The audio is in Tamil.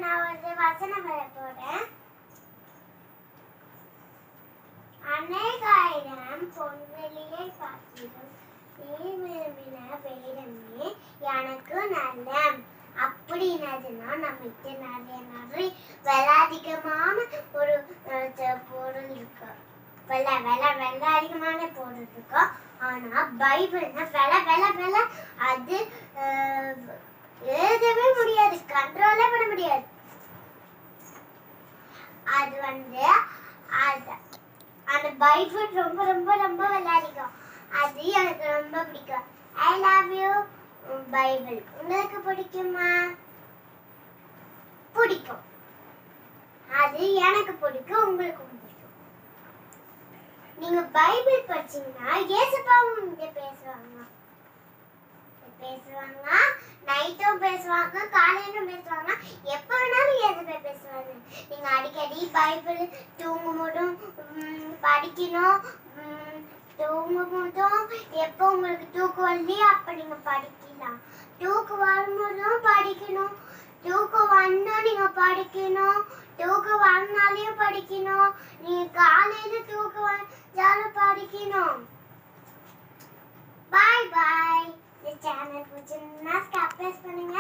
நான் ஒரு வசனம் வர போறேன். அநேகாயிரம் பொன்வெளியை காட்டிலும் நீ விரும்பின வேடமே எனக்கு நல்ல. அப்படின்னதுன்னா நமக்கு நிறைய விலை அதிகமான ஒரு பொருள் இருக்கு. விலை அதிகமான பொருள் இருக்கு. ஆனா பைபிள்னா விலை அது எழுதவே முடியாது, கண்ட்ரோலே பண்ண முடியாது. அது அந்த பைபிள் ரொம்ப ரொம்ப ரொம்ப விலை அதிகம். அது எனக்கு ரொம்ப பிடிக்கும். I love you Bible. உங்களுக்கு பிடிக்குமா? பிடிக்கும். அது எனக்கு பிடிக்கும், உங்களுக்கும் பிடிக்கும். நீங்க பைபிள் படிச்சீங்கன்னா இயேசுப்பாவும் இங்க பேசுவாங்க, நைட்டும் பேசுவாங்க, காலையிலும் பேசுவாங்க, எப்ப வேணாலும் இயேசுப்பா பேசுவாங்க. நீங்க அடிக்கடி பைபிள் தூங்கும்போதும் படிக்கணும். தூங்கும்போதும் எப்போ உங்களுக்கு தூக்கம் வரலையோ அப்ப நீங்க படிக்கலாம். தூக்கம் வரும்போதும் படிக்கணும், தூக்கம் வந்தா நீங்க படிக்கணும், தூக்கம் வரனாலையும் படிக்கணும், நீங்க காலையில தூக்கம் வந்தாலும் படிக்கணும். பாய் பாய். இந்த சேனல் பிடிச்சிருந்தா சப்ஸ்கிரைப் பண்ணுங்க.